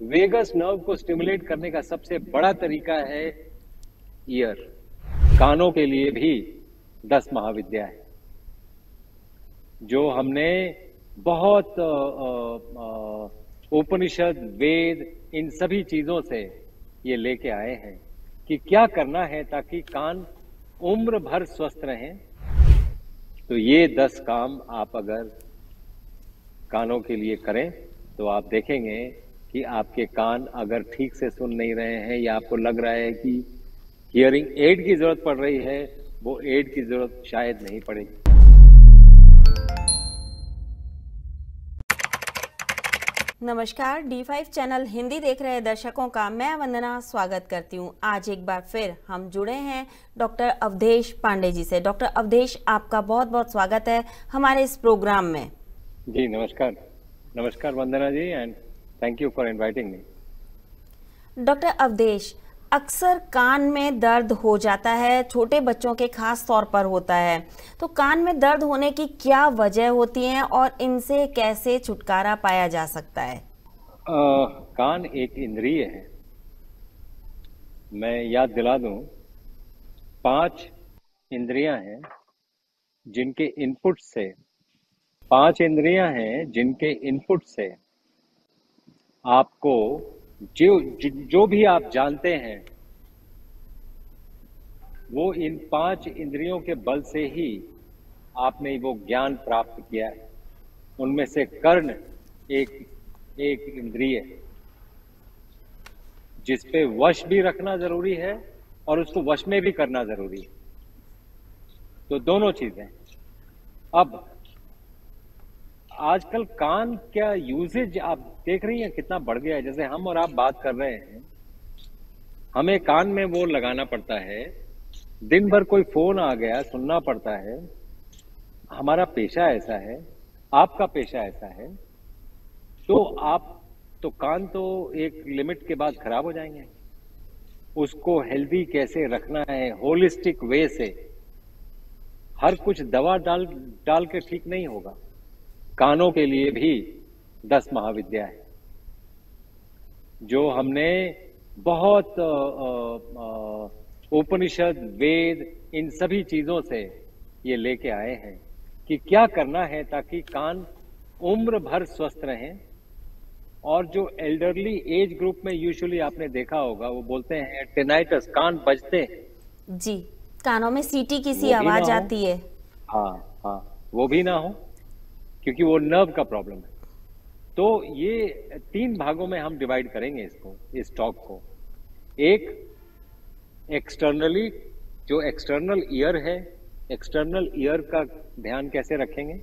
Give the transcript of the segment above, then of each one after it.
Vagus nerve को stimulate करने का सबसे बड़ा तरीका है ईयर। कानों के लिए भी 10 महाविद्या है जो हमने बहुत उपनिषद, वेद, इन सभी चीजों से ये लेके आए हैं कि क्या करना है ताकि कान उम्र भर स्वस्थ रहें। तो ये 10 काम आप अगर कानों के लिए करें तो आप देखेंगे कि आपके कान अगर ठीक से सुन नहीं रहे हैं या आपको लग रहा है कि हियरिंग एड की जरूरत पड़ रही है, वो एड की जरूरत शायद नहीं पड़ेगी। नमस्कार, D5 चैनल हिंदी देख रहे दर्शकों का मैं वंदना स्वागत करती हूं। आज एक बार फिर हम जुड़े हैं डॉक्टर अवधेश पांडे जी से। डॉक्टर अवधेश, आपका बहुत बहुत स्वागत है हमारे इस प्रोग्राम में। जी नमस्कार। नमस्कार Vandana ji, and thank you for inviting me. Doctor Awadhesh, अक्सर कान में दर्द हो जाता है, छोटे बच्चों के खास तौर पर होता है। तो कान में दर्द होने की क्या वजह होती है और इनसे कैसे छुटकारा पाया जा सकता है? कान एक इंद्रिय है। मैं याद दिला दूं, 5 इंद्रियां हैं जिनके इनपुट से 5 इंद्रियां हैं जिनके इनपुट से आपको जो भी आप जानते हैं वो इन 5 इंद्रियों के बल से ही आपने वो ज्ञान प्राप्त किया है। उनमें से कर्ण एक इंद्रिय है जिस पे वश भी रखना जरूरी है और उसको वश में भी करना जरूरी है। तो दोनों चीजें। अब आजकल कान क्या यूसेज आप देख रही हैं कितना बढ़ गया है। जैसे हम और आप बात कर रहे हैं, हमें कान में वो लगाना पड़ता है। दिन भर कोई फोन आ गया, सुनना पड़ता है। हमारा पेशा ऐसा है, आपका पेशा ऐसा है। तो कान तो एक लिमिट के बाद खराब हो जाएंगे। उसको हेल्दी कैसे रखना है, होलिस्टिक वे से। हर कुछ दवा डाल के ठीक नहीं होगा। कानों के लिए भी 10 महाविद्या है जो हमने बहुत उपनिषद, वेद, इन सभी चीजों से ये लेके आए हैं कि क्या करना है ताकि कान उम्र भर स्वस्थ रहें। और जो एल्डरली एज ग्रुप में यूजुअली आपने देखा होगा, वो बोलते हैं टेनाइटस, कान बजते हैं। जी, कानों में सीटी की सी वो भी ना आवाज हो। आती है। हाँ, वो भी ना हो, क्योंकि वो नर्व का प्रॉब्लम है। तो ये 3 भागों में हम डिवाइड करेंगे इस टॉक को। एक एक्सटर्नली, जो एक्सटर्नल ईयर है, एक्सटर्नल ईयर का ध्यान कैसे रखेंगे।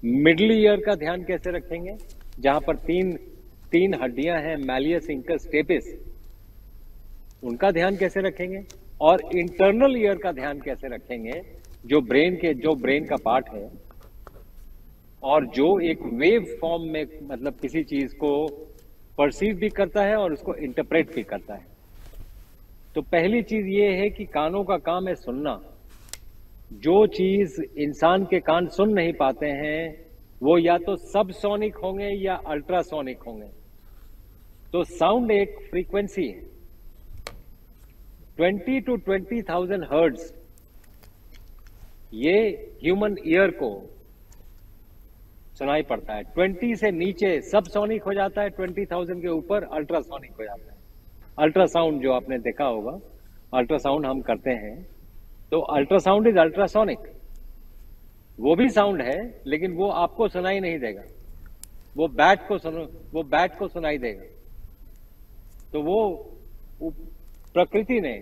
मिडल ईयर का ध्यान कैसे रखेंगे, जहां पर तीन हड्डियां हैं, मैलियस, इंकस, स्टेपिस, उनका ध्यान कैसे रखेंगे। और इंटरनल ईयर का ध्यान कैसे रखेंगे, जो ब्रेन का पार्ट है और जो एक वेव फॉर्म में, मतलब किसी चीज को परसीव भी करता है और उसको इंटरप्रेट भी करता है। तो पहली चीज ये है कि कानों का काम है सुनना। जो चीज इंसान के कान सुन नहीं पाते हैं वो या तो सबसोनिक होंगे या अल्ट्रासोनिक होंगे। तो साउंड एक फ्रीक्वेंसी है, 20 to 20,000 हर्ट्ज। ये ह्यूमन ईयर को सुनाई पड़ता है। 20 से नीचे सबसोनिक हो जाता है, 20,000 के ऊपर अल्ट्रासोनिक हो जाता है। अल्ट्रासाउंड जो आपने देखा होगा, अल्ट्रासाउंड हम करते हैं, तो अल्ट्रासाउंड इज अल्ट्रासोनिक। वो भी साउंड है, लेकिन वो आपको सुनाई नहीं देगा, वो बैट को सुनाई देगा। तो वो प्रकृति ने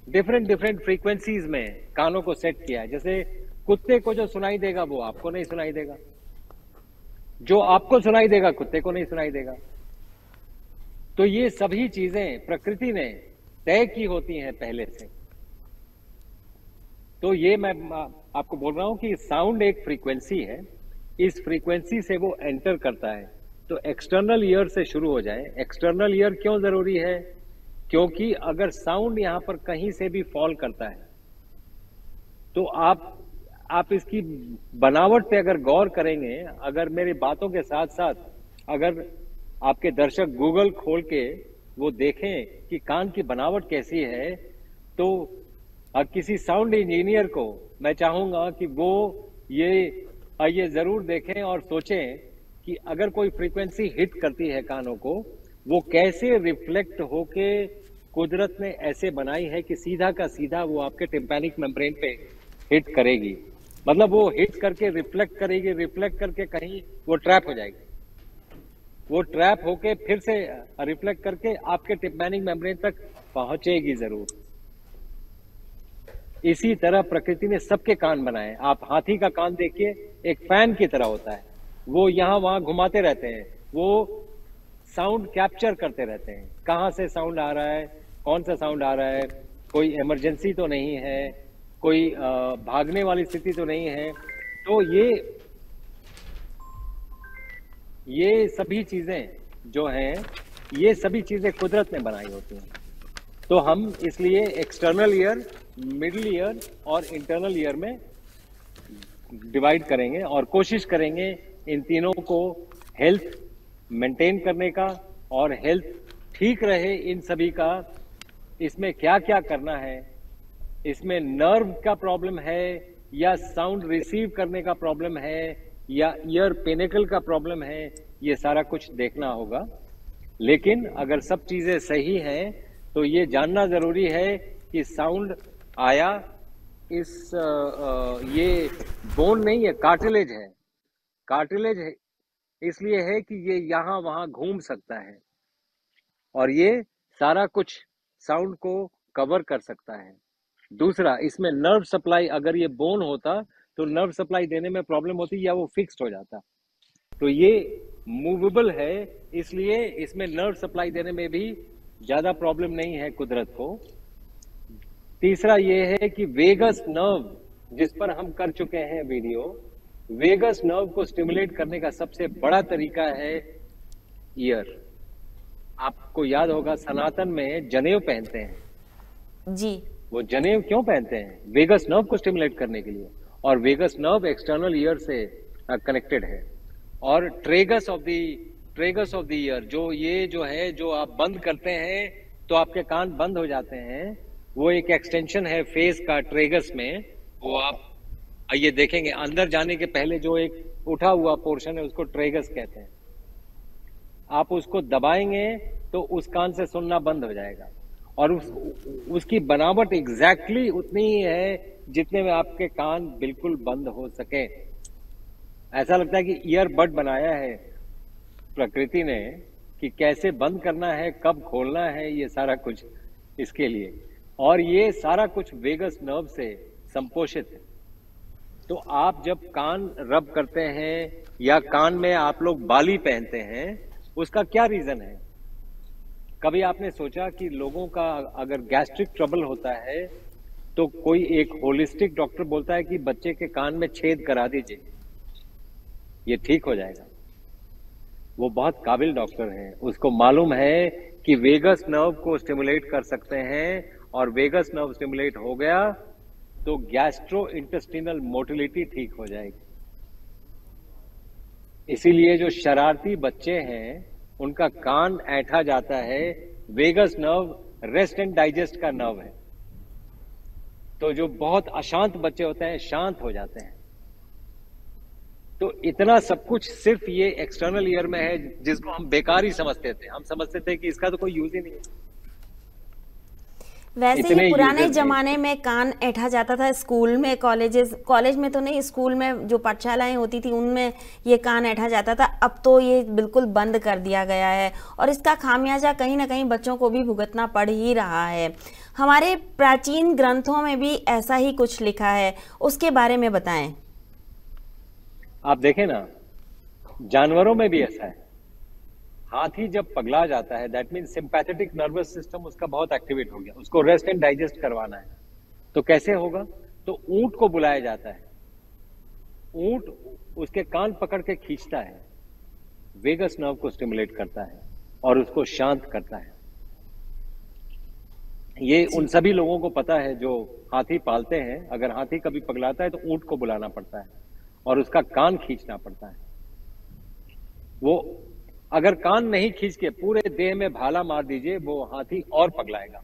डिफरेंट फ्रीक्वेंसीज में कानों को सेट किया है। जैसे कुत्ते को जो सुनाई देगा वो आपको नहीं सुनाई देगा, जो आपको सुनाई देगा कुत्ते को नहीं सुनाई देगा। तो ये सभी चीजें प्रकृति ने तय की होती हैं पहले से। तो ये मैं आपको बोल रहा हूं कि साउंड एक फ्रीक्वेंसी है, इस फ्रीक्वेंसी से वो एंटर करता है। तो एक्सटर्नल ईयर से शुरू हो जाए। एक्सटर्नल ईयर क्यों जरूरी है, क्योंकि अगर साउंड यहां पर कहीं से भी फॉल करता है तो आप इसकी बनावट पे अगर गौर करेंगे, अगर मेरी बातों के साथ साथ अगर आपके दर्शक गूगल खोल के वो देखें कि कान की बनावट कैसी है, तो किसी साउंड इंजीनियर को मैं चाहूंगा कि वो ये जरूर देखें और सोचें कि अगर कोई फ्रीक्वेंसी हिट करती है कानों को, वो कैसे रिफ्लेक्ट होके कुदरत ने ऐसे बनाई है कि सीधा का सीधा वो आपके टिम्पैनिक मेम्ब्रेन पे हिट करेगी। मतलब वो हिट करके रिफ्लेक्ट करेगी, रिफ्लेक्ट करके कहीं वो ट्रैप हो जाएगी, वो ट्रैप होके फिर से रिफ्लेक्ट करके आपके टिम्पैनिक मेम्ब्रेन तक पहुंचेगी जरूर। इसी तरह प्रकृति ने सबके कान बनाए। आप हाथी का कान देखिए, एक फैन की तरह होता है, वो यहां वहां घुमाते रहते हैं, वो साउंड कैप्चर करते रहते हैं, कहां से साउंड आ रहा है, कौन सा साउंड आ रहा है, कोई इमरजेंसी तो नहीं है, कोई भागने वाली स्थिति तो नहीं है। तो ये सभी चीजें जो हैं, ये सभी चीजें कुदरत ने बनाई होती हैं। तो हम इसलिए एक्सटर्नल ईयर, मिडिल ईयर और इंटरनल ईयर में डिवाइड करेंगे और कोशिश करेंगे इन तीनों को हेल्थ मेंटेन करने का, और हेल्थ ठीक रहे इन सभी का। इसमें क्या क्या करना है, इसमें नर्व का प्रॉब्लम है या साउंड रिसीव करने का प्रॉब्लम है या ईयर पिनेकल का प्रॉब्लम है, ये सारा कुछ देखना होगा। लेकिन अगर सब चीजें सही हैं तो ये जानना जरूरी है कि साउंड आया, ये बोन नहीं है, कार्टिलेज है। कार्टिलेज है इसलिए है कि ये यहां वहां घूम सकता है और ये सारा कुछ साउंड को कवर कर सकता है। दूसरा, इसमें नर्व सप्लाई, अगर ये बोन होता तो नर्व सप्लाई देने में प्रॉब्लम होती या वो फिक्स्ड हो जाता। तो ये मूवेबल है, इसलिए इसमें नर्व सप्लाई देने में भी ज्यादा प्रॉब्लम नहीं है कुदरत को। तीसरा ये है कि वेगस नर्व, जिस पर हम कर चुके हैं वीडियो, वेगस नर्व को स्टिमुलेट करने का सबसे बड़ा तरीका है ईयर। आपको याद होगा सनातन में जनेऊ पहनते हैं जी। वो जनेऊ क्यों पहनते हैं? वेगस नर्व को स्टिमुलेट करने के लिए, और वेगस नर्व एक्सटर्नल ईयर से कनेक्टेड है। और ट्रेगस ऑफ द ईयर, जो है, जो आप बंद करते हैं तो आपके कान बंद हो जाते हैं, वो एक एक्सटेंशन है फेस का ट्रेगस में। वो आप ये देखेंगे अंदर जाने के पहले जो एक उठा हुआ पोर्शन है उसको ट्रेगस कहते हैं। आप उसको दबाएंगे तो उस कान से सुनना बंद हो जाएगा, और उसकी बनावट एग्जैक्टली उतनी ही है जितने में आपके कान बिल्कुल बंद हो सके। ऐसा लगता है कि ईयरबड बनाया है प्रकृति ने कि कैसे बंद करना है, कब खोलना है, ये सारा कुछ इसके लिए। और ये सारा कुछ वेगस नर्व से संपोषित है। तो आप जब कान रब करते हैं या कान में आप लोग बाली पहनते हैं, उसका क्या रीजन है? कभी आपने सोचा कि लोगों का अगर गैस्ट्रिक ट्रबल होता है तो कोई एक होलिस्टिक डॉक्टर बोलता है कि बच्चे के कान में छेद करा दीजिए, ये ठीक हो जाएगा। वो बहुत काबिल डॉक्टर हैं, उसको मालूम है कि वेगस नर्व को स्टिमुलेट कर सकते हैं, और वेगस नर्व स्टिमुलेट हो गया तो गैस्ट्रो इंटेस्टिनल मोटिलिटी ठीक हो जाएगी। इसीलिए जो शरारती बच्चे हैं उनका कान ऐंठा जाता है, vagus nerve rest and digest का नर्व है। तो जो बहुत अशांत बच्चे होते हैं शांत हो जाते हैं। तो इतना सब कुछ सिर्फ ये एक्सटर्नल ईयर में है, जिसको हम बेकार ही समझते थे। हम समझते थे कि इसका तो कोई यूज ही नहीं है। वैसे ही पुराने जमाने में कान ऐंठा जाता था स्कूल में, कॉलेज में तो नहीं, स्कूल में जो पाठशालाएं होती थी उनमें ये कान ऐंठा जाता था। अब तो ये बिल्कुल बंद कर दिया गया है, और इसका खामियाजा कहीं ना कहीं बच्चों को भी भुगतना पड़ ही रहा है। हमारे प्राचीन ग्रंथों में भी ऐसा ही कुछ लिखा है, उसके बारे में बताएं। आप देखें ना, जानवरों में भी ऐसा है। हाथी जब पगला जाता है, that means sympathetic nervous system उसका बहुत एक्टिवेट हो गया, उसको रेस्ट एंड डाइजेस्ट करवाना है। तो कैसे होगा? तो ऊंट को बुलाया जाता है, ऊंट उसके कान पकड़ के खींचता है, वेगस नर्व को स्टिमुलेट करता है और उसको शांत करता है। ये उन सभी लोगों को पता है जो हाथी पालते हैं। अगर हाथी कभी पगलाता है तो ऊंट को बुलाना पड़ता है और उसका कान खींचना पड़ता है। वो अगर कान नहीं खींच के पूरे देह में भाला मार दीजिए, वो हाथी और पगलाएगा।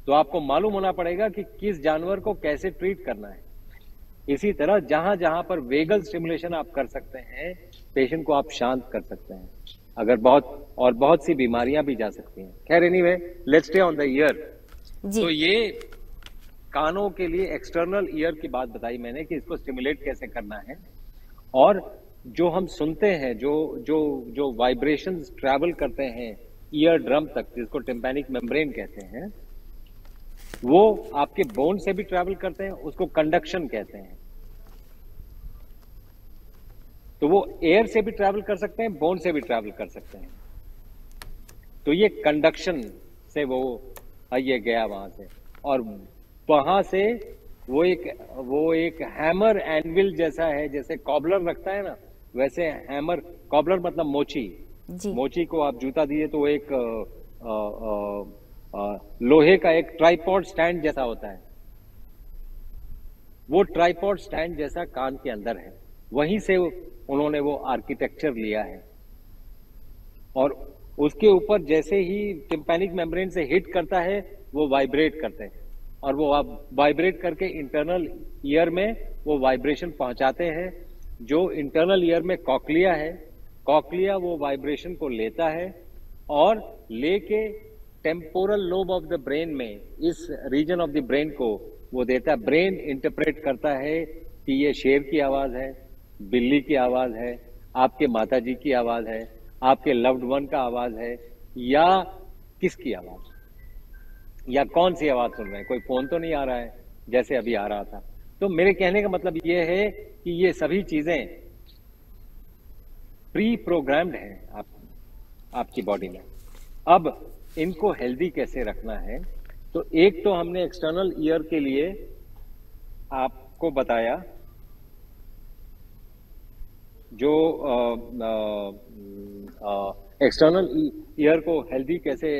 तो आपको मालूम होना पड़ेगा कि किस जानवर को कैसे ट्रीट करना है। इसी तरह जहां जहां पर वेगल स्टिमुलेशन आप कर सकते हैं, पेशेंट को आप शांत कर सकते हैं। अगर बहुत सी बीमारियां भी जा सकती हैं। खैर, anyway, let's stay on the year. तो ये कानों के लिए एक्सटर्नल ईयर की बात बताई मैंने कि इसको स्टिमुलेट कैसे करना है। और जो हम सुनते हैं, जो वाइब्रेशंस ट्रैवल करते हैं ईयर ड्रम तक, जिसको टिम्पैनिक मेम्ब्रेन कहते हैं, वो आपके बोन से भी ट्रैवल करते हैं, उसको कंडक्शन कहते हैं। तो वो एयर से भी ट्रैवल कर सकते हैं, बोन से भी ट्रैवल कर सकते हैं। तो ये कंडक्शन से वो ये गया वहां से, और वहां से वो एक हैमर एनविल जैसा है, जैसे कॉबलर रखता है ना, वैसे हैमर, कॉबलर मतलब मोची। मोची को आप जूता दिए तो वो एक लोहे का एक ट्राइपॉड स्टैंड जैसा होता है, वो ट्राइपॉड स्टैंड जैसा कान के अंदर है। वहीं से उन्होंने वो आर्किटेक्चर लिया है, और उसके ऊपर जैसे ही टिम्पैनिक मेम्ब्रेन से हिट करता है, वो वाइब्रेट करते हैं, और वो आप वाइब्रेट करके इंटरनल ईयर में वो वाइब्रेशन पहुंचाते हैं। जो इंटरनल ईयर में कॉक्लिया है, कॉक्लिया वो वाइब्रेशन को लेता है और लेके temporal lobe of the brain में, इस रीजन ऑफ द ब्रेन को वो देता है। ब्रेन इंटरप्रेट करता है कि ये शेर की आवाज है, बिल्ली की आवाज है, आपके माताजी की आवाज है, आपके लव्ड वन का आवाज है, या किसकी आवाज, या कौन सी आवाज सुन रहे हैं। कोई फोन तो नहीं आ रहा है जैसे अभी आ रहा था। तो मेरे कहने का मतलब ये है कि ये सभी चीजें प्री प्रोग्राम्ड हैं आपकी बॉडी में। अब इनको हेल्दी कैसे रखना है, तो एक तो हमने एक्सटर्नल ईयर के लिए आपको बताया, जो एक्सटर्नल ईयर को हेल्दी कैसे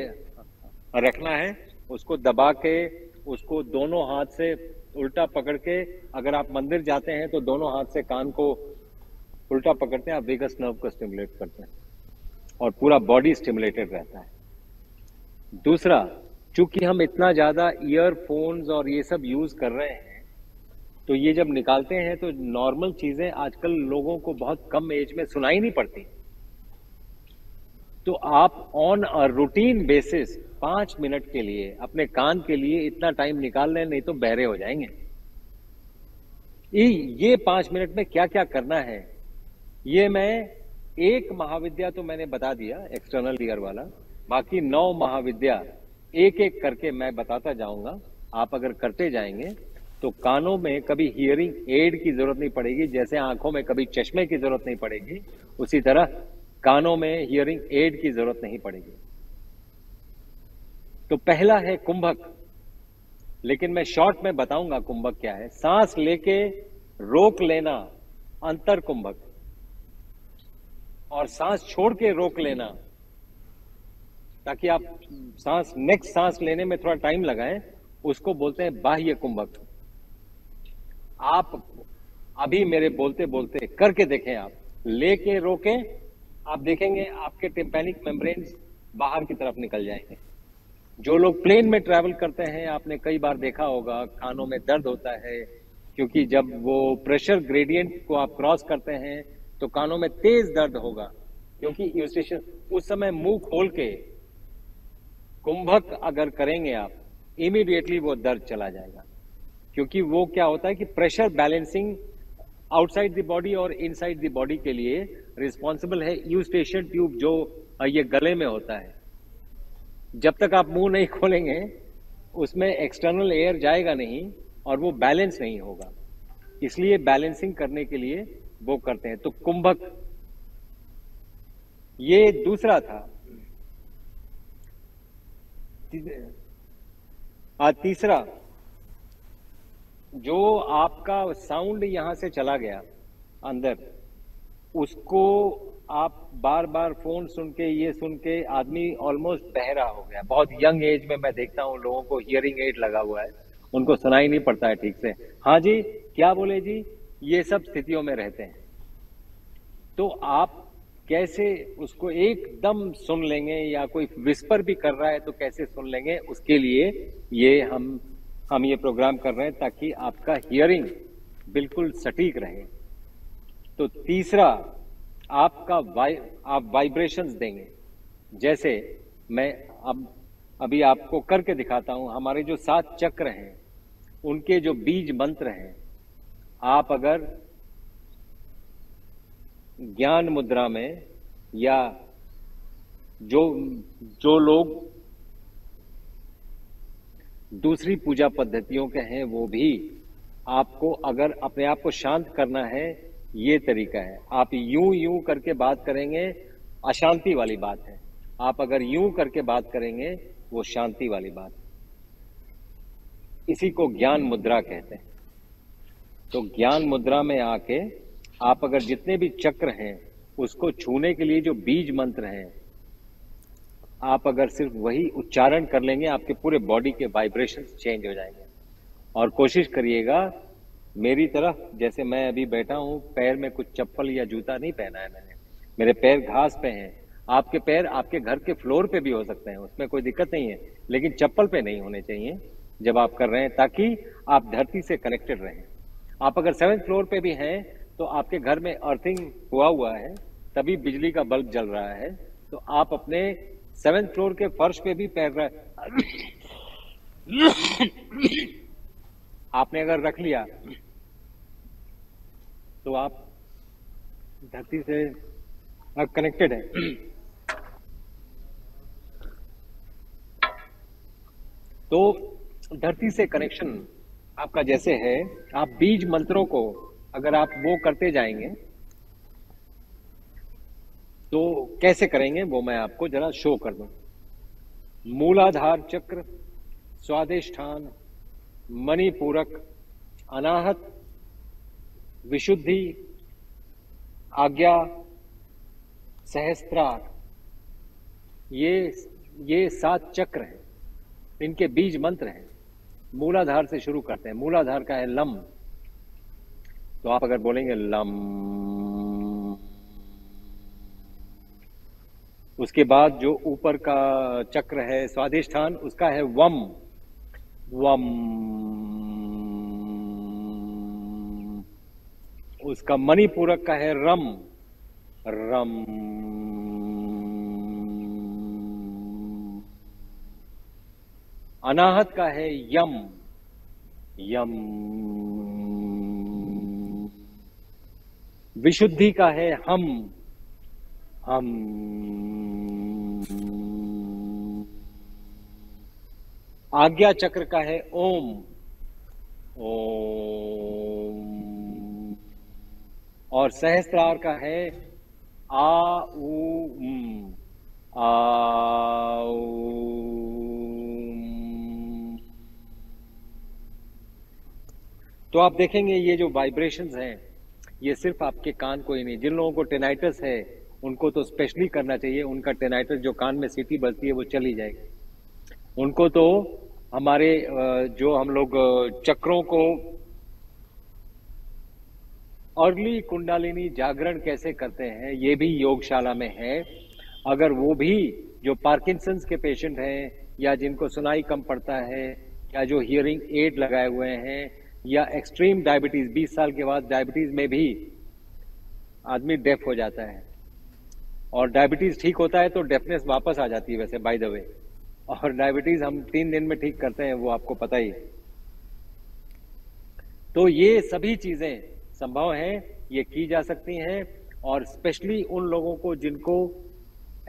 रखना है। उसको दबा के, उसको दोनों हाथ से उल्टा पकड़ के, अगर आप मंदिर जाते हैं तो दोनों हाथ से कान को उल्टा पकड़ते हैं, आप वेगस नर्व को स्टिमुलेट करते हैं और पूरा बॉडी स्टिमुलेटेड रहता है। दूसरा, चूंकि हम इतना ज्यादा ईयरफोन्स और ये सब यूज कर रहे हैं, तो ये जब निकालते हैं तो नॉर्मल चीजें आजकल लोगों को बहुत कम एज में सुनाई नहीं पड़ती। तो आप on a routine basis 5 minute के लिए अपने कान के लिए इतना टाइम निकाल लें, नहीं तो बहरे हो जाएंगे। ये 5 मिनट में क्या क्या करना है, ये मैं एक महाविद्या तो मैंने बता दिया, एक्सटर्नल ईयर वाला। बाकी 9 महाविद्या एक एक करके मैं बताता जाऊंगा। आप अगर करते जाएंगे तो कानों में कभी हियरिंग एड की जरूरत नहीं पड़ेगी। जैसे आंखों में कभी चश्मे की जरूरत नहीं पड़ेगी, उसी तरह कानों में हियरिंग एड की जरूरत नहीं पड़ेगी। तो पहला है कुंभक, लेकिन मैं शॉर्ट में बताऊंगा कुंभक क्या है। सांस लेके रोक लेना, अंतर कुंभक, और सांस छोड़ के रोक लेना, ताकि आप नेक्स्ट सांस लेने में थोड़ा टाइम लगाएं, उसको बोलते हैं बाह्य कुंभक। आप अभी मेरे बोलते बोलते करके देखें, आप लेके रोकें, आप देखेंगे आपके टिम्पैनिक मेम्ब्रेन्स बाहर की तरफ निकल जाएंगे। जो लोग प्लेन में ट्रैवल करते हैं, आपने कई बार देखा होगा कानों में दर्द होता है, क्योंकि जब वो प्रेशर ग्रेडियंट को आप क्रॉस करते हैं तो कानों में तेज दर्द होगा, क्योंकि यूस्टेशन उस समय मुंह खोल के कुंभक अगर करेंगे आप, इमीडिएटली वो दर्द चला जाएगा। क्योंकि वो क्या होता है कि pressure balancing outside the body और इनसाइड द बॉडी के लिए रिस्पॉन्सिबल है यूस्टेशन ट्यूब, जो ये गले में होता है। जब तक आप मुंह नहीं खोलेंगे उसमें एक्सटर्नल एयर जाएगा नहीं और वो बैलेंस नहीं होगा। इसलिए बैलेंसिंग करने के लिए वो करते हैं। तो कुंभक ये दूसरा था। तीसरा, जो आपका साउंड यहां से चला गया अंदर, उसको आप बार बार फोन सुन के, ये सुन के आदमी ऑलमोस्ट बहरा हो गया। बहुत यंग एज में मैं देखता हूं लोगों को हियरिंग एड लगा हुआ है, उनको सुनाई नहीं पड़ता है ठीक से। हाँ जी, क्या बोले जी, ये सब स्थितियों में रहते हैं। तो आप कैसे उसको एकदम सुन लेंगे, या कोई विस्पर भी कर रहा है तो कैसे सुन लेंगे, उसके लिए ये हम ये प्रोग्राम कर रहे हैं ताकि आपका हियरिंग बिल्कुल सटीक रहे। तो तीसरा, आप वाइब्रेशंस देंगे। जैसे मैं अभी आपको करके दिखाता हूं। हमारे जो 7 चक्र हैं उनके जो बीज मंत्र हैं, आप अगर ज्ञान मुद्रा में, या जो लोग दूसरी पूजा पद्धतियों के हैं वो भी, आपको अगर अपने आप को शांत करना है, ये तरीका है। आप यूं करके बात करेंगे, अशांति वाली बात है। आप अगर यूं करके बात करेंगे, वो शांति वाली बात है। इसी को ज्ञान मुद्रा कहते हैं। तो ज्ञान मुद्रा में आके आप अगर जितने भी चक्र हैं उसको छूने के लिए जो बीज मंत्र हैं, आप अगर सिर्फ वही उच्चारण कर लेंगे, आपके पूरे बॉडी के वाइब्रेशंस चेंज हो जाएंगे। और कोशिश करिएगा मेरी तरफ, जैसे मैं अभी बैठा हूं, पैर में कुछ चप्पल या जूता नहीं पहना है मैंने, मेरे पैर घास पे हैं। आपके पैर आपके घर के फ्लोर पे भी हो सकते हैं, उसमें कोई दिक्कत नहीं है, लेकिन चप्पल पे नहीं होने चाहिए जब आप कर रहे हैं, ताकि आप धरती से कनेक्टेड रहें। आप अगर 7th फ्लोर पे भी हैं तो आपके घर में अर्थिंग हुआ है, तभी बिजली का बल्ब जल रहा है। तो आप अपने 7th फ्लोर के फर्श पे भी पैर आपने अगर रख लिया तो आप धरती से कनेक्टेड है। तो धरती से कनेक्शन आपका जैसे है, आप बीज मंत्रों को अगर आप वो करते जाएंगे तो कैसे करेंगे वो मैं आपको जरा शो कर दूं। मूलाधार चक्र, स्वादिष्ठान, मणिपूरक, अनाहत, विशुद्धि, आज्ञा, सहस्त्रार, ये 7 चक्र हैं, इनके बीज मंत्र हैं। मूलाधार से शुरू करते हैं। मूलाधार का है लम। तो आप अगर बोलेंगे लम, उसके बाद जो ऊपर का चक्र है स्वादिष्ठान, उसका है वम। वम, उसका मणिपूरक का है रम। रम, अनाहत का है यम। यम, विशुद्धि का है हम। हम, आज्ञा चक्र का है ओम। ओम, और सहस्त्रार का है आ ऊ उम। आ तो आप देखेंगे ये जो वाइब्रेशंस हैं, ये सिर्फ आपके कान को ही नहीं, जिन लोगों को टेनाइटिस है उनको तो स्पेशली करना चाहिए। उनका टेनाइटिस जो कान में सीटी बजती है वो चली जाएगी। उनको तो हमारे जो हम लोग चक्रों को अर्ली कुंडलिनी जागरण कैसे करते हैं, ये भी योगशाला में है। अगर वो भी जो पार्किंसंस के पेशेंट हैं, या जिनको सुनाई कम पड़ता है, या जो हियरिंग एड लगाए हुए हैं, या एक्सट्रीम डायबिटीज, 20 साल के बाद डायबिटीज में भी आदमी डेफ हो जाता है, और डायबिटीज ठीक होता है तो डेफनेस वापस आ जाती है वैसे बाय द वे। और डायबिटीज हम 3 दिन में ठीक करते हैं, वो आपको पता ही। तो ये सभी चीजें संभव हैं, ये की जा सकती हैं। और स्पेशली उन लोगों को जिनको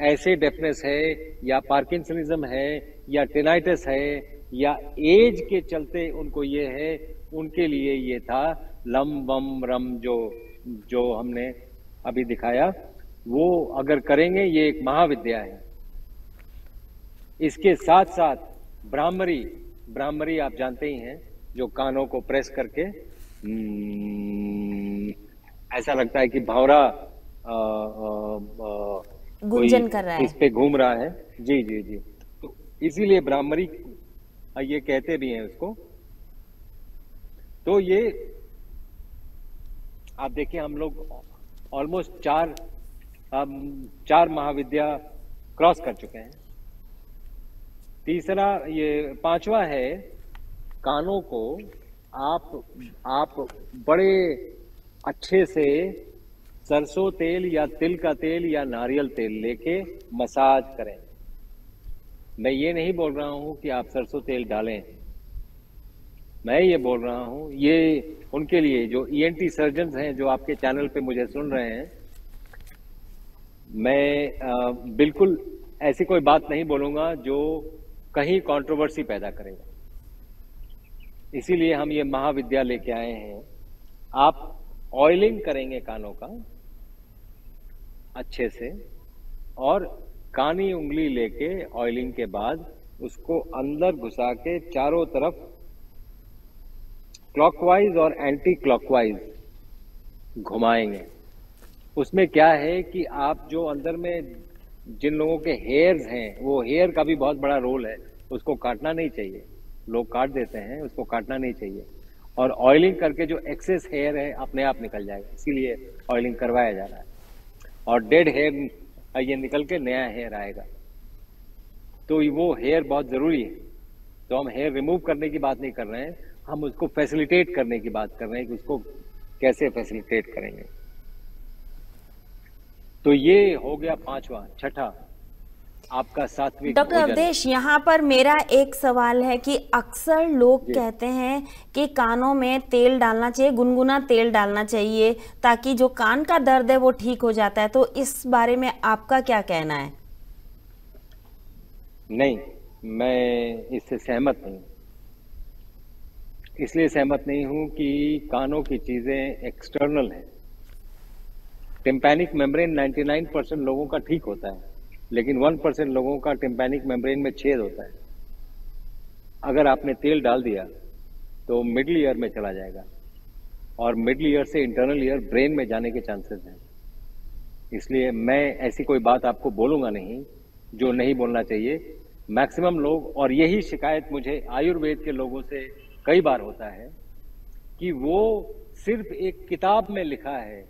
ऐसे डेफनेस है, या पार्किंसनिज्म है, या टेनाइटिस है, या एज के चलते उनको ये है, उनके लिए ये था लम वम रम जो हमने अभी दिखाया। वो अगर करेंगे, ये एक महाविद्या है। इसके साथ साथ ब्राह्मरी आप जानते ही हैं, जो कानों को प्रेस करके ऐसा लगता है कि भंवरा गुंजन कर रहा है, इस पे घूम रहा है। जी जी जी। तो इसीलिए ब्राह्मरी ये कहते भी हैं उसको। तो ये आप देखिए, हम लोग ऑलमोस्ट 4 हम 4 महाविद्या क्रॉस कर चुके हैं। तीसरा, ये 5वां है, कानों को आप बड़े अच्छे से सरसों तेल या तिल का तेल या नारियल तेल लेके मसाज करें। मैं ये नहीं बोल रहा हूं कि आप सरसों तेल डालें, मैं ये बोल रहा हूं, ये उनके लिए जो ईएनटी सर्जन्स हैं जो आपके चैनल पे मुझे सुन रहे हैं, मैं बिल्कुल ऐसी कोई बात नहीं बोलूंगा जो कहीं कंट्रोवर्सी पैदा करेगा। इसीलिए हम ये महाविद्या लेके आए हैं। आप ऑयलिंग करेंगे कानों का अच्छे से, और कानी उंगली लेके ऑयलिंग के बाद उसको अंदर घुसा के चारों तरफ क्लॉकवाइज और एंटी क्लॉकवाइज घुमाएंगे। उसमें क्या है कि आप जो अंदर में जिन लोगों के हेयर्स हैं, वो हेयर का भी बहुत बड़ा रोल है, उसको काटना नहीं चाहिए। लोग काट देते हैं, उसको काटना नहीं चाहिए। और ऑयलिंग करके जो एक्सेस हेयर है अपने आप निकल जाएगा, इसीलिए ऑयलिंग करवाया जा रहा है। और डेड हेयर ये निकल के नया हेयर आएगा, तो वो हेयर बहुत जरूरी है। तो हम हेयर रिमूव करने की बात नहीं कर रहे हैं, हम उसको फैसिलिटेट करने की बात कर रहे हैं कि उसको कैसे फैसिलिटेट करेंगे। तो ये हो गया 5वां। छठा, आपका सात्विक डॉक्टर भोजन। अवधेश, यहाँ पर मेरा एक सवाल है कि अक्सर लोग कहते हैं कि कानों में तेल डालना चाहिए, गुनगुना तेल डालना चाहिए, ताकि जो कान का दर्द है वो ठीक हो जाता है। तो इस बारे में आपका क्या कहना है? नहीं, मैं इससे सहमत नहीं। इसलिए सहमत नहीं हूं कि कानों की चीजें एक्सटर्नल हैं। टिम्पैनिक मेम्ब्रेन 99% लोगों का ठीक होता है, लेकिन 1% लोगों का टिम्पैनिक मेम्ब्रेन में छेद होता है। अगर आपने तेल डाल दिया तो मिडल ईयर में चला जाएगा, और मिडल ईयर से इंटरनल ईयर ब्रेन में जाने के चांसेस हैं। इसलिए मैं ऐसी कोई बात आपको बोलूंगा नहीं जो नहीं बोलना चाहिए। मैक्सिमम लोग, और यही शिकायत मुझे आयुर्वेद के लोगों से कई बार होता है कि वो सिर्फ एक किताब में लिखा है।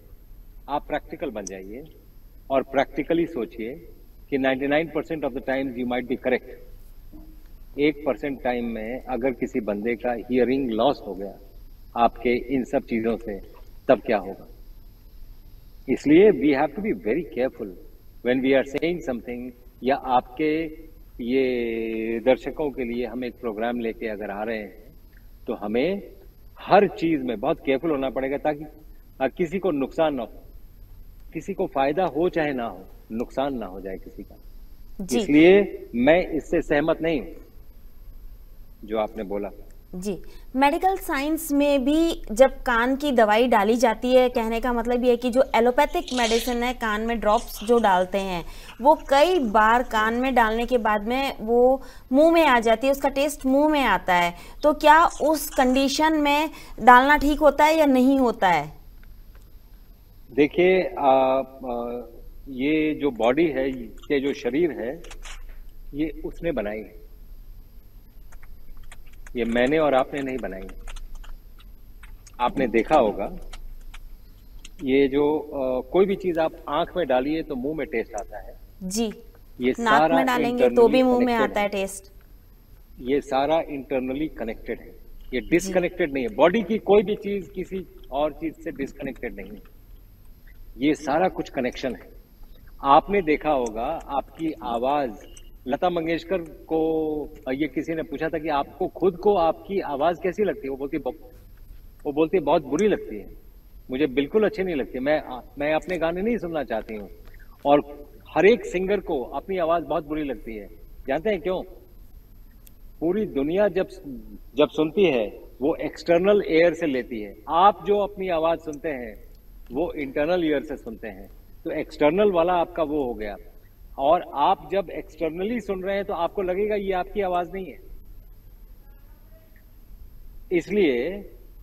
आप प्रैक्टिकल बन जाइए और प्रैक्टिकली सोचिए कि 99% of the times you might be correct. 1% time में अगर किसी बंदे का हियरिंग लॉस हो गया आपके इन सब चीजों से, तब क्या होगा? इसलिए we have to be very careful when we are saying something. या आपके ये दर्शकों के लिए हम एक प्रोग्राम लेके अगर आ रहे हैं, तो हमें हर चीज में बहुत केयरफुल होना पड़ेगा, ताकि किसी को नुकसान ना हो। किसी को फायदा हो चाहे ना हो, नुकसान ना हो जाए किसी का। इसलिए मैं इससे सहमत नहीं हूं जो आपने बोला। जी, मेडिकल साइंस में भी जब कान की दवाई डाली जाती है, कहने का मतलब ये है कि जो एलोपैथिक मेडिसिन है, कान में ड्रॉप्स जो डालते हैं, वो कई बार कान में डालने के बाद में वो मुंह में आ जाती है, उसका टेस्ट मुंह में आता है। तो क्या उस कंडीशन में डालना ठीक होता है या नहीं होता है? देखिए, ये जो बॉडी है, ये जो शरीर है, ये उसने बनाई है। ये मैंने और आपने नहीं बनाई। आपने देखा होगा, ये जो कोई भी चीज आप आंख में डालिए तो मुंह में टेस्ट आता है। जी, ये नाक में डालेंगे तो भी मुंह में आता है टेस्ट। ये सारा इंटरनली कनेक्टेड है, ये डिसकनेक्टेड नहीं है। बॉडी की कोई भी चीज किसी और चीज से डिसकनेक्टेड नहीं है, ये सारा कुछ कनेक्शन है। आपने देखा होगा, आपकी आवाज, लता मंगेशकर को ये किसी ने पूछा था कि आपको खुद को आपकी आवाज कैसी लगती है? वो बोलती बहुत बुरी लगती है, मुझे बिल्कुल अच्छी नहीं लगती, मैं अपने गाने नहीं सुनना चाहती हूँ। और हर एक सिंगर को अपनी आवाज बहुत बुरी लगती है। जानते हैं क्यों? पूरी दुनिया जब सुनती है वो एक्सटर्नल एयर से लेती है। आप जो अपनी आवाज सुनते हैं वो इंटरनल ईयर से सुनते हैं। तो एक्सटर्नल वाला आपका वो हो गया, और आप जब एक्सटर्नली सुन रहे हैं तो आपको लगेगा ये आपकी आवाज नहीं है। इसलिए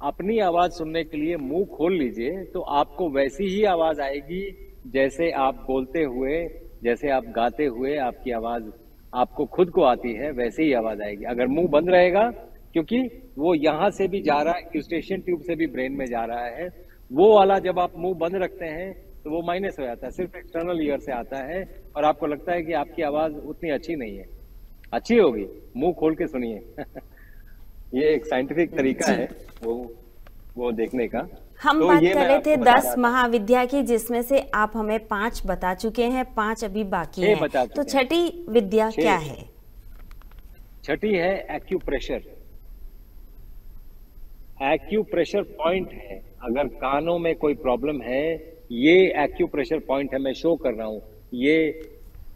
अपनी आवाज सुनने के लिए मुंह खोल लीजिए, तो आपको वैसी ही आवाज आएगी जैसे आप बोलते हुए, जैसे आप गाते हुए आपकी आवाज आपको खुद को आती है, वैसे ही आवाज आएगी। अगर मुंह बंद रहेगा, क्योंकि वो यहां से भी जा रहा है, यूस्टेशियन ट्यूब से भी ब्रेन में जा रहा है, वो वाला जब आप मुंह बंद रखते हैं तो वो माइनस हो जाता है, सिर्फ एक्सटर्नल ईयर से आता है और आपको लगता है कि आपकी आवाज उतनी अच्छी नहीं है। अच्छी होगी, मुंह खोल के सुनिए। ये एक साइंटिफिक तरीका जी। है वो देखने का। हम तो बात ये कर मैं रहे थे आपको बता 10 रहा था। महाविद्या की, जिसमें से आप हमें 5 बता चुके हैं, 5 अभी बाकी 6 हैं। बता तो चुके हैं। छठी विद्या क्या 6। है? छठी है एक्यूप्रेशर। एक्यूप्रेशर पॉइंट है। अगर कानों में कोई प्रॉब्लम है, ये एक्यूप्रेशर पॉइंट है, मैं शो कर रहा हूं। ये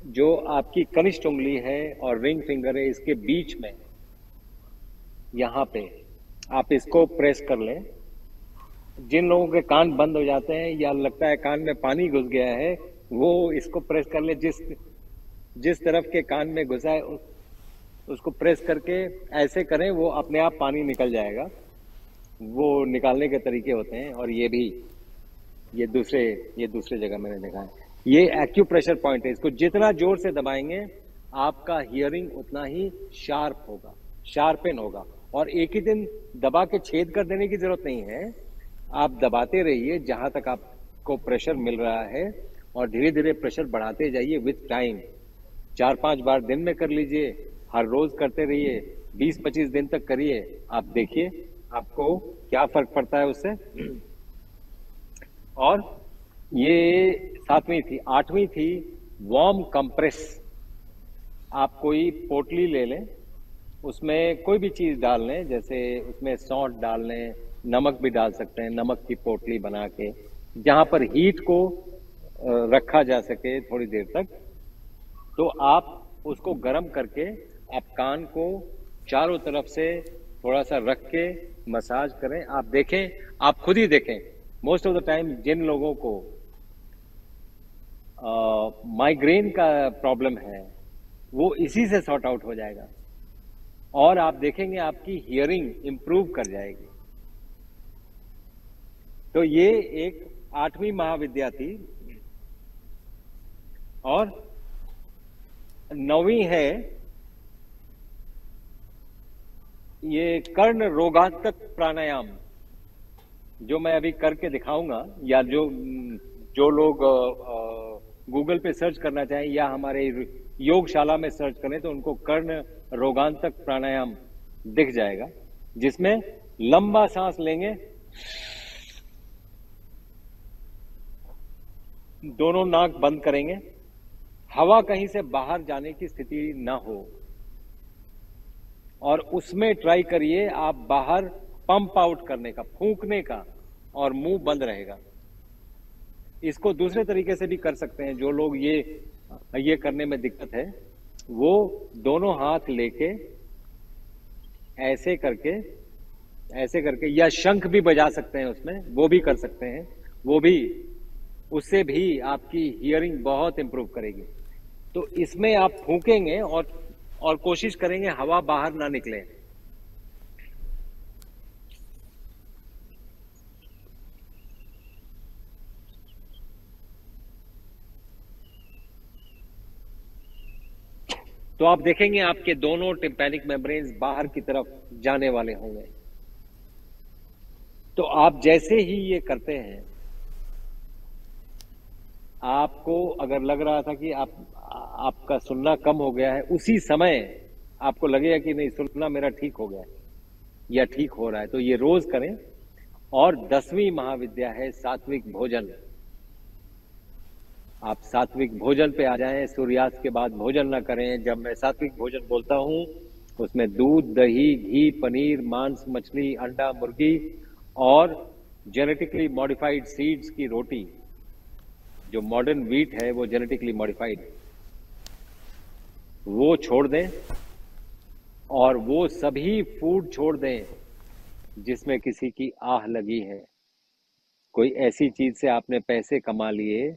जो आपकी कनिष्ठ उंगली है और रिंग फिंगर है, इसके बीच में यहां पे आप इसको प्रेस कर लें। जिन लोगों के कान बंद हो जाते हैं या लगता है कान में पानी घुस गया है, वो इसको प्रेस कर ले। जिस तरफ के कान में घुसा है उसको प्रेस करके ऐसे करें, वो अपने आप पानी निकल जाएगा। वो निकालने के तरीके होते हैं। और ये दूसरे जगह मैंने देखा है। ये एक्यूप्रेशर पॉइंट है। इसको जितना जोर से दबाएंगे, आपका हियरिंग उतना ही शार्प होगा, शार्पन होगा। और एक ही दिन दबा के छेद कर देने की जरूरत नहीं है। आप दबाते रहिए जहां तक आपको प्रेशर मिल रहा है, और धीरे धीरे प्रेशर बढ़ाते जाइए विथ टाइम। 4-5 बार दिन में कर लीजिए, हर रोज करते रहिए, 20-25 दिन तक करिए। आप देखिए आपको क्या फर्क पड़ता है उससे। और ये 7वीं थी। 8वीं थी वार्म कंप्रेस। आप कोई पोटली ले लें, उसमें कोई भी चीज डाल लें, जैसे उसमें सौंठ डाल लें, नमक भी डाल सकते हैं। नमक की पोटली बना के जहां पर हीट को रखा जा सके थोड़ी देर तक, तो आप उसको गर्म करके आप कान को चारों तरफ से थोड़ा सा रख के मसाज करें। आप देखें, आप खुद ही देखें, मोस्ट ऑफ द टाइम जिन लोगों को माइग्रेन का प्रॉब्लम है, वो इसी से सॉर्ट आउट हो जाएगा। और आप देखेंगे आपकी हियरिंग इंप्रूव कर जाएगी। तो ये एक 8वीं महाविद्या थी। और 9वीं है ये कर्ण रोगांतक प्राणायाम, जो मैं अभी करके दिखाऊंगा। या जो लोग गूगल पे सर्च करना चाहें या हमारे योगशाला में सर्च करें, तो उनको कर्ण रोगांतक प्राणायाम दिख जाएगा, जिसमें लंबा सांस लेंगे, दोनों नाक बंद करेंगे, हवा कहीं से बाहर जाने की स्थिति ना हो। और उसमें ट्राई करिए आप बाहर पंप आउट करने का, फूंकने का, और मुंह बंद रहेगा। इसको दूसरे तरीके से भी कर सकते हैं। जो लोग ये करने में दिक्कत है, वो दोनों हाथ लेके ऐसे करके या शंख भी बजा सकते हैं उसमें, वो भी कर सकते हैं। वो भी, उससे भी आपकी हियरिंग बहुत इंप्रूव करेगी। तो इसमें आप फूंकेंगे और कोशिश करेंगे हवा बाहर ना निकले। तो आप देखेंगे आपके दोनों टिम्पैनिक मेम्ब्रेन्स बाहर की तरफ जाने वाले होंगे। तो आप जैसे ही ये करते हैं, आपको अगर लग रहा था कि आपका सुनना कम हो गया है, उसी समय आपको लगेगा कि नहीं, सुनना मेरा ठीक हो गया है या ठीक हो रहा है। तो ये रोज करें। और 10वीं महाविद्या है सात्विक भोजन। आप सात्विक भोजन पे आ जाएं। सूर्यास्त के बाद भोजन ना करें। जब मैं सात्विक भोजन बोलता हूं, उसमें दूध, दही, घी, पनीर, मांस, मछली, अंडा, मुर्गी और जेनेटिकली मॉडिफाइड सीड्स की रोटी। जो मॉडर्न व्हीट है वो जेनेटिकली मॉडिफाइड, वो छोड़ दें। और वो सभी फूड छोड़ दें जिसमें किसी की आह लगी है। कोई ऐसी चीज से आपने पैसे कमा लिए,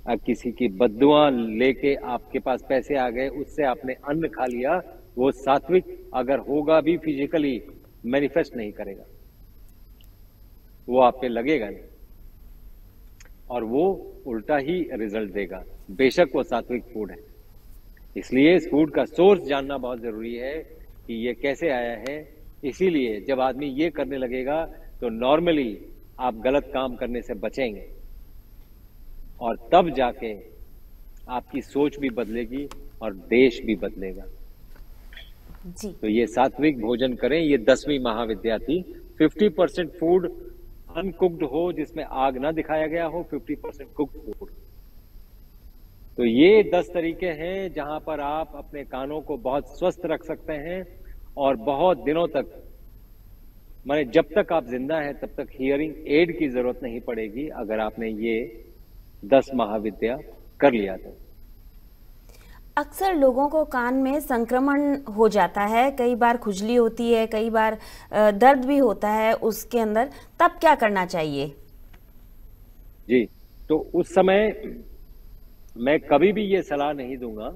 अब किसी की बद्दुआ लेके आपके पास पैसे आ गए, उससे आपने अन्न खा लिया, वो सात्विक अगर होगा भी फिजिकली मैनिफेस्ट नहीं करेगा, वो आप पे लगेगा नहीं, और वो उल्टा ही रिजल्ट देगा, बेशक वो सात्विक फूड है। इसलिए इस फूड का सोर्स जानना बहुत जरूरी है कि ये कैसे आया है। इसीलिए जब आदमी ये करने लगेगा तो नॉर्मली आप गलत काम करने से बचेंगे। और तब जाके आपकी सोच भी बदलेगी और देश भी बदलेगा। जी। तो ये सात्विक भोजन करें, ये 10वीं महाविद्या थी। 50% फूड अनकुक्ड हो, जिसमें आग ना दिखाया गया हो, 50% कुक्ड फूड। तो ये 10 तरीके हैं जहां पर आप अपने कानों को बहुत स्वस्थ रख सकते हैं और बहुत दिनों तक, माने जब तक आप जिंदा हैं तब तक हियरिंग एड की जरूरत नहीं पड़ेगी, अगर आपने ये 10 महाविद्या कर लिया तो। अक्सर लोगों को कान में संक्रमण हो जाता है, कई बार खुजली होती है, कई बार दर्द भी होता है उसके अंदर, तब क्या करना चाहिए? जी, तो उस समय मैं कभी भी ये सलाह नहीं दूंगा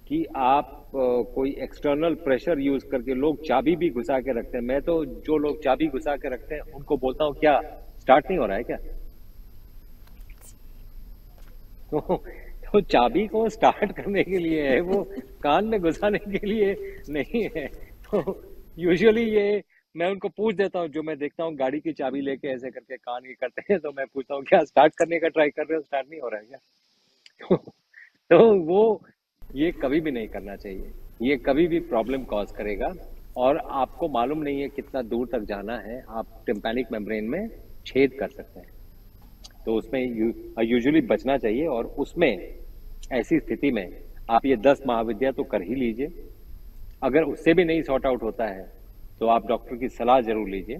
कि आप कोई एक्सटर्नल प्रेशर यूज करके, लोग चाबी भी घुसा के रखते हैं। मैं तो जो लोग चाबी घुसा के रखते हैं उनको बोलता हूँ, क्या स्टार्ट नहीं हो रहा है क्या? तो चाबी को स्टार्ट करने के लिए है, वो कान में घुसाने के लिए नहीं है। तो यूजुअली ये मैं उनको पूछ देता हूँ, जो मैं देखता हूँ गाड़ी की चाबी लेके ऐसे करके कान ये करते हैं, तो मैं पूछता हूँ क्या स्टार्ट करने का ट्राई कर रहे हो, स्टार्ट नहीं हो रहा है क्या? तो वो ये कभी भी नहीं करना चाहिए, ये कभी भी प्रॉब्लम कॉज करेगा और आपको मालूम नहीं है कितना दूर तक जाना है, आप टिम्पैनिक मेम्ब्रेन में छेद कर सकते हैं। तो उसमें यूजुअली बचना चाहिए और उसमें ऐसी स्थिति में आप ये 10 महाविद्या तो कर ही लीजिए। अगर उससे भी नहीं सॉर्ट आउट होता है तो आप डॉक्टर की सलाह जरूर लीजिए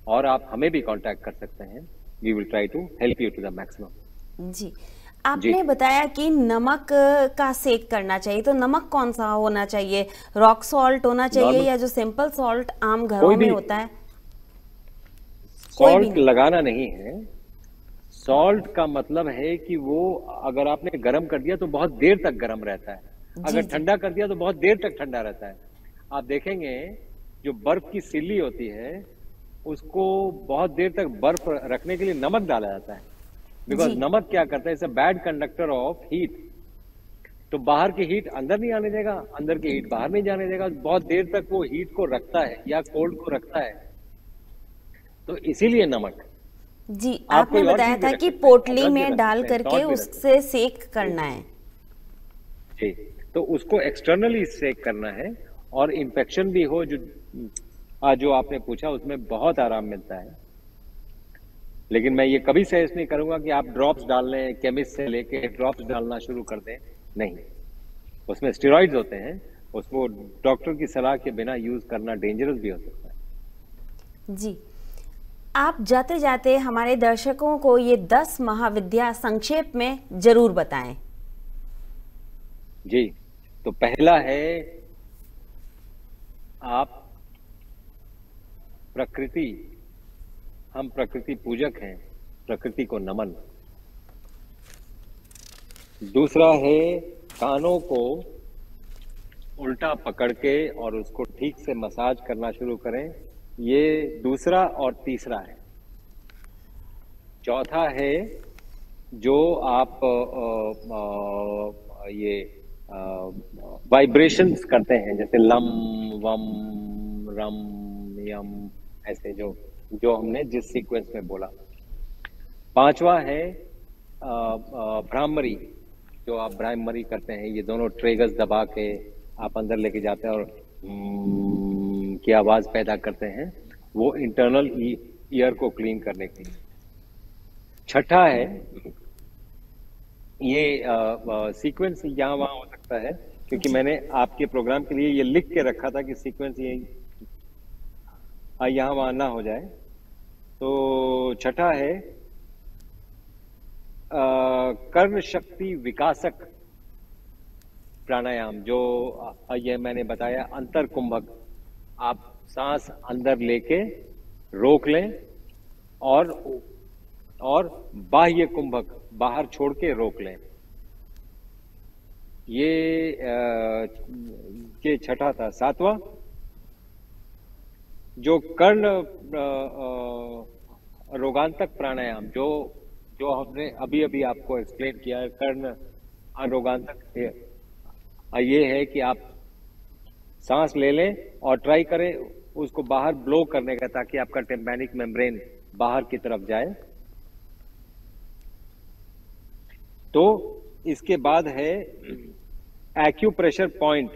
और आप हमें भी कांटेक्ट कर सकते हैं। We will try to help you to the maximum. जी, आपने बताया कि नमक का सेक करना चाहिए, तो नमक कौन सा होना चाहिए? रॉक सॉल्ट होना चाहिए या जो सिंपल सॉल्ट आम घरों में होता है? सॉल्ट लगाना नहीं है। सॉल्ट का मतलब है कि वो अगर आपने गर्म कर दिया तो बहुत देर तक गर्म रहता है, अगर ठंडा कर दिया तो बहुत देर तक ठंडा रहता है। आप देखेंगे जो बर्फ की सिल्ली होती है उसको बहुत देर तक बर्फ रखने के लिए नमक डाला जाता है, बिकॉज नमक क्या करता है, it's a bad conductor of heat. तो बाहर की हीट अंदर नहीं आने देगा, अंदर की हीट बाहर नहीं जाने देगा, बहुत देर तक वो हीट को रखता है या कोल्ड को रखता है। तो इसीलिए नमक। जी, आपने बताया था कि पोटली में डाल करके उससे सेक करना है। जी, तो उसको एक्सटर्नली सेक करना है और इन्फेक्शन भी हो, जो आपने पूछा, उसमें बहुत आराम मिलता है। लेकिन मैं ये कभी सजेस्ट नहीं करूंगा कि आप ड्रॉप्स डाल लें, केमिस्ट से लेके ड्रॉप्स डालना शुरू कर दें, नहीं। उसमें स्टेरॉइड्स होते हैं, उसको डॉक्टर की सलाह के बिना यूज करना डेंजरस भी हो सकता है। जी, आप जाते जाते हमारे दर्शकों को ये 10 महाविद्या संक्षेप में जरूर बताएं। जी, तो पहला है, आप प्रकृति, हम प्रकृति पूजक हैं, प्रकृति को नमन। दूसरा है, कानों को उल्टा पकड़ के और उसको ठीक से मसाज करना शुरू करें, ये दूसरा और तीसरा है। चौथा है, जो आप ये वाइब्रेशंस करते हैं, जैसे लम वम रम यम, ऐसे जो हमने जिस सीक्वेंस में बोला। पांचवा है भ्रामरी, जो आप भ्रामरी करते हैं, ये दोनों ट्रेगर्स दबा के आप अंदर लेके जाते हैं और की आवाज पैदा करते हैं, वो इंटरनल ईयर को क्लीन करने के लिए। छठा है, ये सीक्वेंस यहाँ वहां हो सकता है, क्योंकि मैंने आपके प्रोग्राम के लिए ये लिख के रखा था कि सीक्वेंस ये यहाँ वहां ना हो जाए। तो छठा है कर्ण शक्ति विकासक प्राणायाम, जो ये मैंने बताया, अंतर कुंभक। आप सांस अंदर लेके रोक लें और बाह्य कुंभक बाहर छोड़ के रोक लें। ये छठा था। सातवां, जो कर्ण रोगांतक प्राणायाम, जो हमने अभी अभी आपको एक्सप्लेन किया है, कर्ण अरोगांतक, ये है कि आप सांस ले लें और ट्राई करें उसको बाहर ब्लो करने का, ताकि आपका टिम्पैनिक मेम्ब्रेन बाहर की तरफ जाए। तो इसके बाद है एक्यूप्रेशर पॉइंट,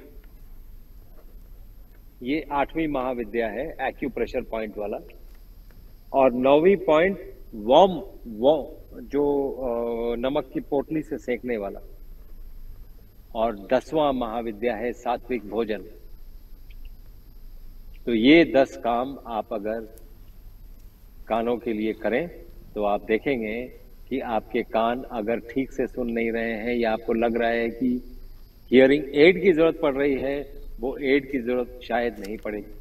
ये 8वीं महाविद्या है एक्यूप्रेशर पॉइंट वाला, और 9वीं पॉइंट वॉर्म जो नमक की पोटली से सेकने वाला, और 10वां महाविद्या है सात्विक भोजन। तो ये 10 काम आप अगर कानों के लिए करें तो आप देखेंगे कि आपके कान अगर ठीक से सुन नहीं रहे हैं या आपको लग रहा है कि हियरिंग एड की जरूरत पड़ रही है, वो एड की जरूरत शायद नहीं पड़ेगी।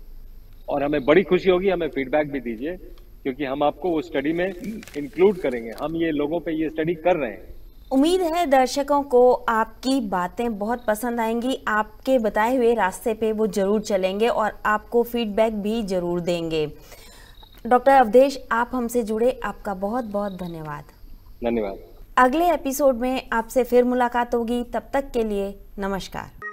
और हमें बड़ी खुशी होगी, हमें फीडबैक भी दीजिए, क्योंकि हम आपको वो स्टडी में इंक्लूड करेंगे। हम ये लोगों पे ये स्टडी कर रहे हैं। उम्मीद है दर्शकों को आपकी बातें बहुत पसंद आएंगी, आपके बताए हुए रास्ते पे वो जरूर चलेंगे और आपको फीडबैक भी जरूर देंगे। डॉक्टर अवधेश, आप हमसे जुड़े, आपका बहुत बहुत धन्यवाद। धन्यवाद। अगले एपिसोड में आपसे फिर मुलाकात होगी, तब तक के लिए नमस्कार।